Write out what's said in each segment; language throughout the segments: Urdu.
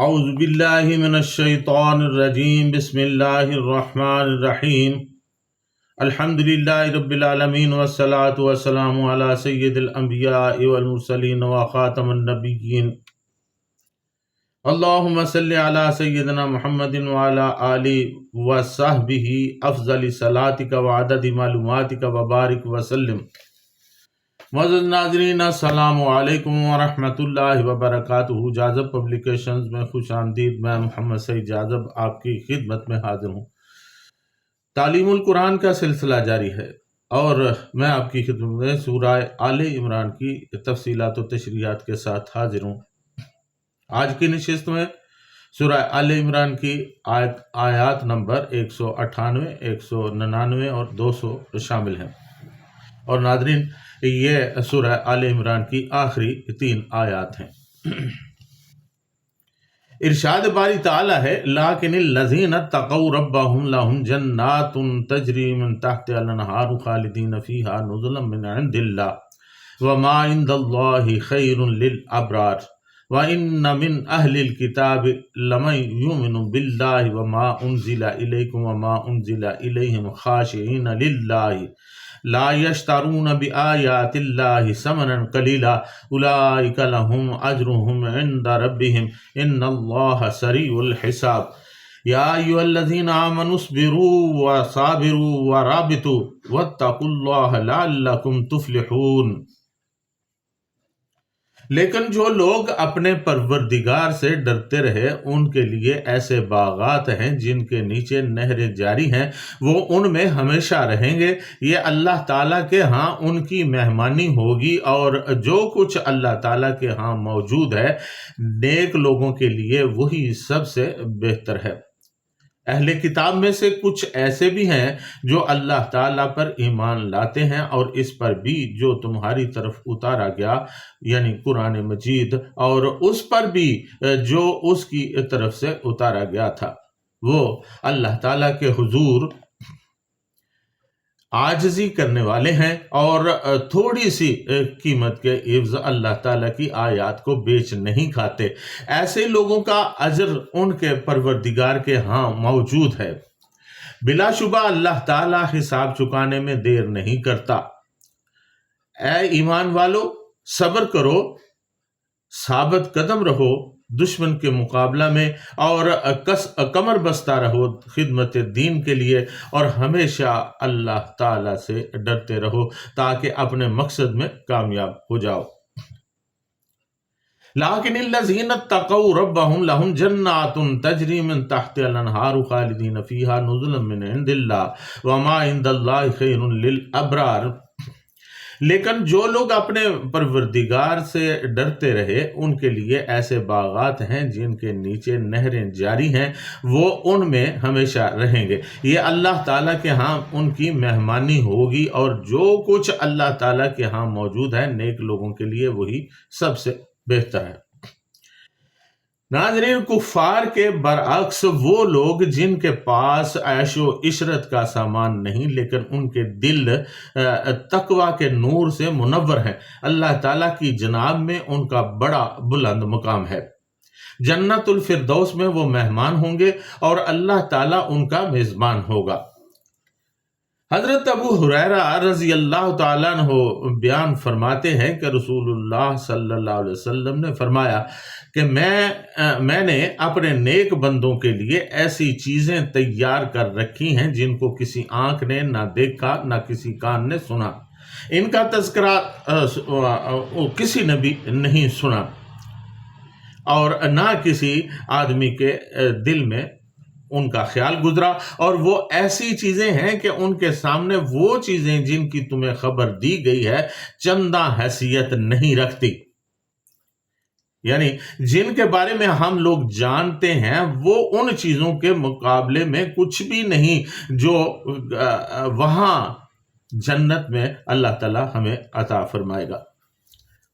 اعوذ باللہ من الشیطان الرجیم بسم اللہ الرحمن الرحیم الحمد للہ رب العالمین والصلاة والسلام علی سید الانبیاء والمرسلین وخاتم النبیین اللہم صلی علی سیدنا محمد وعلی آلہ وصحبہ افضل صلاتک وعدد معلوماتک وبارک وسلم۔ معزز ناظرین السلام علیکم ورحمۃ اللہ وبرکاتہ۔ جاذب پبلیکیشنز میں خوش آمدید۔ میں محمد سعید جاذب آپ کی خدمت میں حاضر ہوں۔ تعلیم القرآن کا سلسلہ جاری ہے اور میں آپ کی خدمت میں سورہ آل عمران کی تفصیلات و تشریحات کے ساتھ حاضر ہوں۔ آج کی نشست میں سورہ آل عمران کی آیات نمبر 198، 199 اور 200 شامل ہیں، اور ناظرین یہ سورہ آل عمران کی آخری 3 آیات ہیں۔ ارشاد باری تعالی ہے، لیکن الذین اتقوا ربهم لهم جنات تجری من تحتها الانہار خالدین فیہا نزلا من عند اللہ وما عند اللہ خیر للابرار وَإِنَّ مِنْ أَهْلِ الْكِتَابِ لَمَنْ يُؤْمِنُ بِاللَّهِ وَمَا أُنْزِلَ إِلَيْكُمْ وَمَا أُنْزِلَ إِلَيْهِمْ خَاشِعِينَ لِلَّهِ لَا يَشْتَرُونَ بِآيَاتِ اللَّهِ ثَمَنًا قَلِيلًا أُولَئِكَ لَهُمْ أَجْرُهُمْ عِنْدَ رَبِّهِمْ إِنَّ اللَّهَ سَرِيعُ الْحِسَابِ يَا أَيُّهَا الَّذِينَ آمَنُوا اصْبِرُوا وَصَابِرُوا وَرَابِطُوا وَاتَّقُوا اللَّهَ لَعَلَّكُمْ تُفْلِحُونَ۔ لیکن جو لوگ اپنے پروردگار سے ڈرتے رہے ان کے لیے ایسے باغات ہیں جن کے نیچے نہریں جاری ہیں، وہ ان میں ہمیشہ رہیں گے۔ یہ اللہ تعالیٰ کے ہاں ان کی مہمانی ہوگی، اور جو کچھ اللہ تعالیٰ کے ہاں موجود ہے نیک لوگوں کے لیے وہی سب سے بہتر ہے۔ اہل کتاب میں سے کچھ ایسے بھی ہیں جو اللہ تعالیٰ پر ایمان لاتے ہیں، اور اس پر بھی جو تمہاری طرف اتارا گیا یعنی قرآن مجید، اور اس پر بھی جو اس کی طرف سے اتارا گیا تھا، وہ اللہ تعالیٰ کے حضور عاجزی کرنے والے ہیں، اور تھوڑی سی قیمت کے عوض اللہ تعالیٰ کی آیات کو بیچ نہیں کھاتے۔ ایسے لوگوں کا اجر ان کے پروردگار کے ہاں موجود ہے۔ بلا شبہ اللہ تعالیٰ حساب چکانے میں دیر نہیں کرتا۔ اے ایمان والو، صبر کرو، ثابت قدم رہو دشمن کے مقابلہ میں، اور کمر بستہ رہو خدمت دین کے لیے، اور ہمیشہ اللہ تعالیٰ سے ڈرتے رہو تاکہ اپنے مقصد میں کامیاب ہو جاؤ۔ لیکن الذین اتقوا ربهم لهم جنات تجری من تحتها الانہار خالدین فیہا نزلا من عند اللہ وما عند اللہ خیر للابرار۔ لیکن جو لوگ اپنے پروردگار سے ڈرتے رہے ان کے لیے ایسے باغات ہیں جن کے نیچے نہریں جاری ہیں، وہ ان میں ہمیشہ رہیں گے۔ یہ اللہ تعالیٰ کے ہاں ان کی مہمانی ہوگی، اور جو کچھ اللہ تعالیٰ کے ہاں موجود ہے نیک لوگوں کے لیے وہی سب سے بہتر ہے۔ ناظرین، کفار کے برعکس وہ لوگ جن کے پاس عیش و عشرت کا سامان نہیں لیکن ان کے دل تقوی کے نور سے منور ہیں، اللہ تعالیٰ کی جناب میں ان کا بڑا بلند مقام ہے۔ جنت الفردوس میں وہ مہمان ہوں گے اور اللہ تعالیٰ ان کا میزبان ہوگا۔ حضرت ابو ہریرہ رضی اللہ تعالیٰ عنہ بیان فرماتے ہیں کہ رسول اللہ صلی اللہ علیہ وسلم نے فرمایا کہ میں نے اپنے نیک بندوں کے لیے ایسی چیزیں تیار کر رکھی ہیں جن کو کسی آنکھ نے نہ دیکھا نہ کسی کان نے سنا، ان کا تذکرہ کسی نے بھی نہیں سنا، اور نہ کسی آدمی کے دل میں ان کا خیال گزرا، اور وہ ایسی چیزیں ہیں کہ ان کے سامنے وہ چیزیں جن کی تمہیں خبر دی گئی ہے چنداں حیثیت نہیں رکھتی، یعنی جن کے بارے میں ہم لوگ جانتے ہیں وہ ان چیزوں کے مقابلے میں کچھ بھی نہیں جو وہاں جنت میں اللہ تعالیٰ ہمیں عطا فرمائے گا۔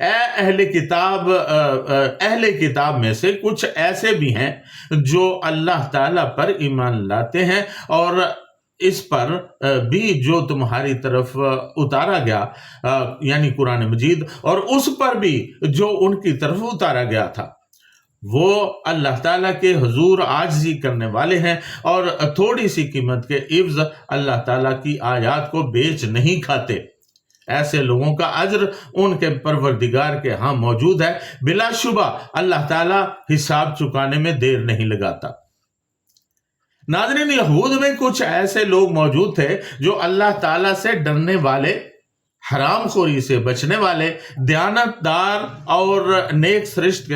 اے اہل کتاب میں سے کچھ ایسے بھی ہیں جو اللہ تعالیٰ پر ایمان لاتے ہیں، اور اس پر بھی جو تمہاری طرف اتارا گیا، یعنی قرآن مجید، اور اس پر بھی جو ان کی طرف اتارا گیا تھا، وہ اللہ تعالیٰ کے حضور عاجزی کرنے والے ہیں، اور تھوڑی سی قیمت کے عوض اللہ تعالیٰ کی آیات کو بیچ نہیں کھاتے۔ ایسے لوگوں کا اجر ان کے پروردگار کے ہاں موجود ہے، بلا شبہ اللہ تعالیٰ حساب چکانے میں دیر نہیں لگاتا۔ ناظرین، یہود میں کچھ ایسے لوگ موجود تھے جو اللہ تعالیٰ سے ڈرنے والے، حرام خوری سے بچنے والے، دیانت دار اور نیک سرشت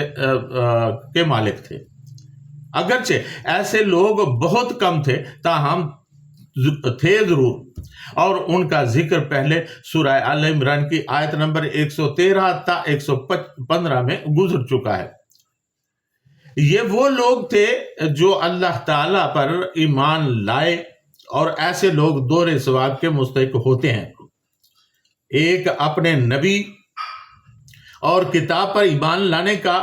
کے مالک تھے۔ اگرچہ ایسے لوگ بہت کم تھے، تاہم تھے ضرور، اور ان کا ذکر پہلے سورہ آل عمران کی آیت نمبر 113 تا 115 میں گزر چکا ہے۔ یہ وہ لوگ تھے جو اللہ تعالیٰ پر ایمان لائے، اور ایسے لوگ دور ثواب کے مستحق ہوتے ہیں۔ ایک اپنے نبی اور کتاب پر ایمان لانے کا،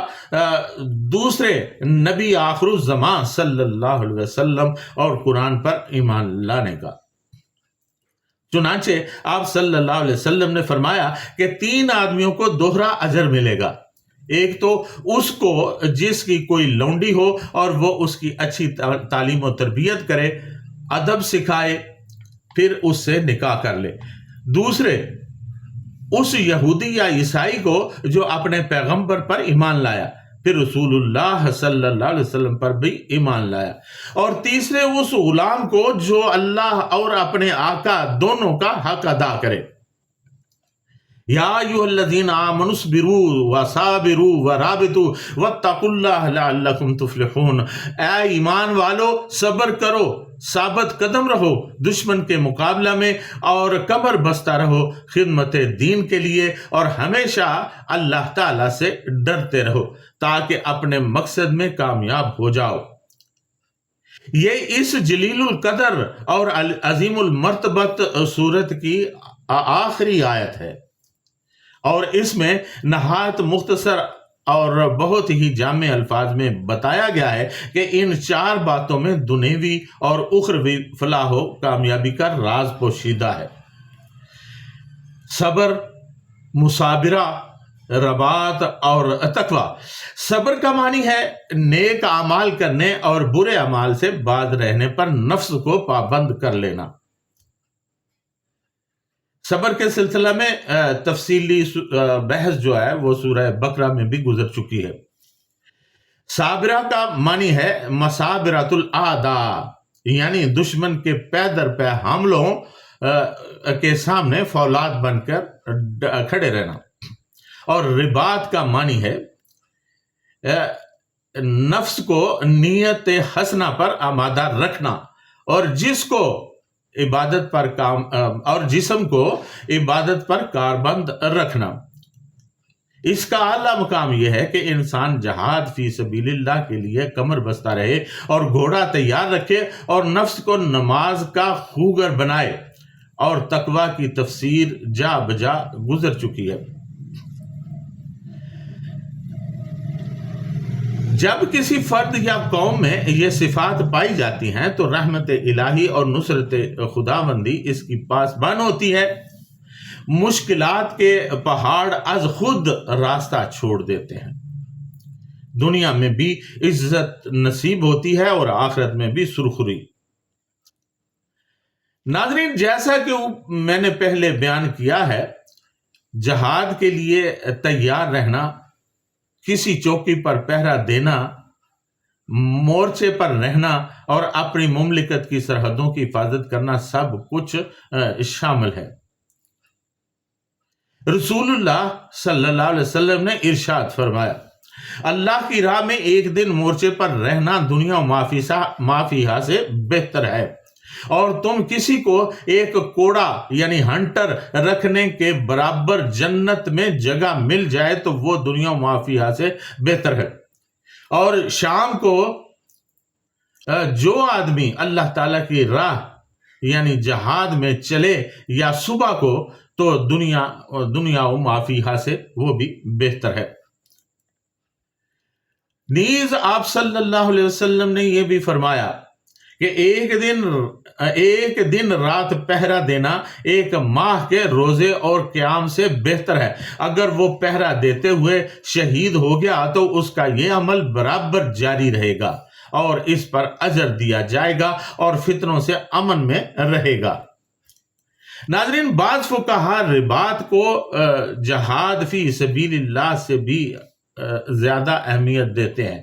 دوسرے نبی آخر الزمان صلی اللہ علیہ وسلم اور قرآن پر ایمان لانے کا۔ چنانچہ آپ صلی اللہ علیہ وسلم نے فرمایا کہ 3 آدمیوں کو دوہرا اجر ملے گا۔ ایک تو اس کو جس کی کوئی لونڈی ہو اور وہ اس کی اچھی تعلیم و تربیت کرے، ادب سکھائے، پھر اس سے نکاح کر لے۔ دوسرے اس یہودی یا عیسائی کو جو اپنے پیغمبر پر ایمان لایا، پھر رسول اللہ صلی اللہ علیہ وسلم پر بھی ایمان لایا۔ اور تیسرے اس غلام کو جو اللہ اور اپنے آقا دونوں کا حق ادا کرے۔ یا ایھا الذین آمنوا اصبروا وصابروا ورابطوا واتقوا اللہ لعلکم تفلحون۔ اے ایمان والو، صبر کرو، ثابت قدم رہو دشمن کے مقابلہ میں، اور کمر بستہ رہو خدمت دین کے لیے، اور ہمیشہ اللہ تعالیٰ سے ڈرتے رہو تاکہ اپنے مقصد میں کامیاب ہو جاؤ۔ یہ اس جلیل القدر اور عظیم المرتبت صورت کی آخری آیت ہے، اور اس میں نہایت مختصر اور بہت ہی جامع الفاظ میں بتایا گیا ہے کہ ان 4 باتوں میں دنیوی اور اخروی فلاح و کامیابی کا راز پوشیدہ ہے۔ صبر، مثابرہ، رباط اور تقویٰ۔ صبر کا معنی ہے نیک اعمال کرنے اور برے اعمال سے باز رہنے پر نفس کو پابند کر لینا۔ صبر کے سلسلہ میں تفصیلی بحث جو ہے وہ سورہ بقرہ میں بھی گزر چکی ہے۔ صابرہ کا معنی ہے مصابرۃ الاعداء، یعنی دشمن کے پے در پے حملوں کے سامنے فولاد بن کر کھڑے رہنا۔ اور رباط کا معنی ہے نفس کو نیت حسنہ پر آمادہ رکھنا، اور جسم کو عبادت پر کاربند رکھنا۔ اس کا اعلیٰ مقام یہ ہے کہ انسان جہاد فی سبیل اللہ کے لیے کمر بستہ رہے اور گھوڑا تیار رکھے، اور نفس کو نماز کا خوگر بنائے، اور تقویٰ کی تفسیر جا بجا گزر چکی ہے۔ جب کسی فرد یا قوم میں یہ صفات پائی جاتی ہیں تو رحمت الہی اور نصرت خداوندی اس کی پاسبان ہوتی ہے۔ مشکلات کے پہاڑ از خود راستہ چھوڑ دیتے ہیں، دنیا میں بھی عزت نصیب ہوتی ہے اور آخرت میں بھی سرخری۔ ناظرین، جیسا کہ میں نے پہلے بیان کیا ہے، جہاد کے لیے تیار رہنا، کسی چوکی پر پہرا دینا، مورچے پر رہنا اور اپنی مملکت کی سرحدوں کی حفاظت کرنا سب کچھ شامل ہے۔ رسول اللہ صلی اللہ علیہ وسلم نے ارشاد فرمایا، اللہ کی راہ میں ایک دن مورچے پر رہنا دنیا و ما فیہا سے بہتر ہے، اور تم کسی کو ایک کوڑا یعنی ہنٹر رکھنے کے برابر جنت میں جگہ مل جائے تو وہ دنیا و ما فیہا سے بہتر ہے۔ اور شام کو جو آدمی اللہ تعالیٰ کی راہ یعنی جہاد میں چلے یا صبح کو تو دنیا و معافیہ سے وہ بھی بہتر ہے۔ نیز آپ صلی اللہ علیہ وسلم نے یہ بھی فرمایا کہ ایک دن رات پہرا دینا ایک ماہ کے روزے اور قیام سے بہتر ہے۔ اگر وہ پہرا دیتے ہوئے شہید ہو گیا تو اس کا یہ عمل برابر جاری رہے گا اور اس پر اجر دیا جائے گا اور فتنوں سے امن میں رہے گا۔ ناظرین، بعض فقہا رباط کو جہاد فی سبیل اللہ سے بھی زیادہ اہمیت دیتے ہیں۔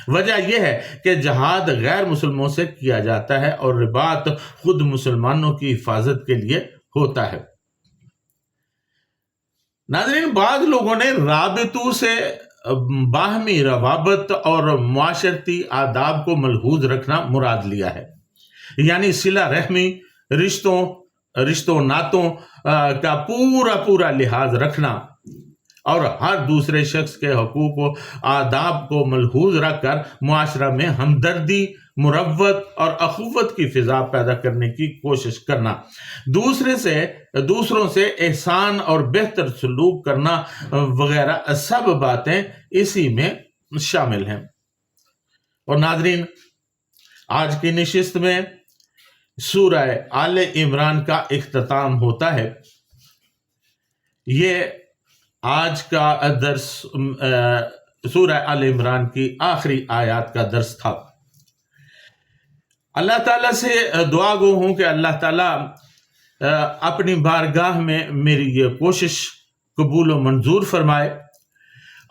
وجہ یہ ہے کہ جہاد غیر مسلموں سے کیا جاتا ہے اور رباط خود مسلمانوں کی حفاظت کے لیے ہوتا ہے۔ ناظرین، بعض لوگوں نے رابطوں سے باہمی روابط اور معاشرتی آداب کو ملحوظ رکھنا مراد لیا ہے، یعنی صلہ رحمی، رشتوں ناتوں کا پورا لحاظ رکھنا اور ہر دوسرے شخص کے حقوق و آداب کو ملحوظ رکھ کر معاشرہ میں ہمدردی، مروت اور اخوت کی فضا پیدا کرنے کی کوشش کرنا، دوسروں سے احسان اور بہتر سلوک کرنا وغیرہ سب باتیں اسی میں شامل ہیں۔ اور ناظرین، آج کی نشست میں سورہ آل عمران کا اختتام ہوتا ہے۔ یہ آج کا درس سورہ آل عمران کی آخری آیات کا درس تھا۔ اللہ تعالیٰ سے دعا گو ہوں کہ اللہ تعالیٰ اپنی بارگاہ میں میری یہ کوشش قبول و منظور فرمائے،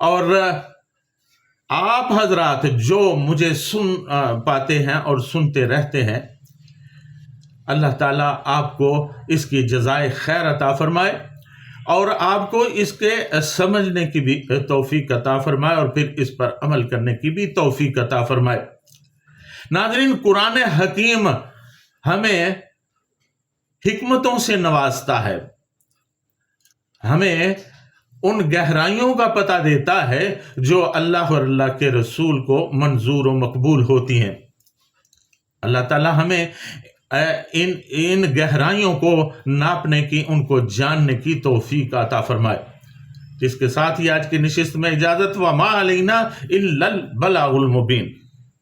اور آپ حضرات جو مجھے سن پاتے ہیں اور سنتے رہتے ہیں، اللہ تعالیٰ آپ کو اس کی جزائے خیر عطا فرمائے اور آپ کو اس کے سمجھنے کی بھی توفیق عطا فرمائے اور پھر اس پر عمل کرنے کی بھی توفیق عطا فرمائے۔ ناظرین، قرآن حکیم ہمیں حکمتوں سے نوازتا ہے، ہمیں ان گہرائیوں کا پتہ دیتا ہے جو اللہ اور اللہ کے رسول کو منظور و مقبول ہوتی ہیں۔ اللہ تعالیٰ ہمیں ان گہرائیوں کو ناپنے کی، ان کو جاننے کی توفیق عطا فرمائے۔ اس کے ساتھ ہی آج کی نشست میں اجازت، وما علینا الا البلاغ المبین۔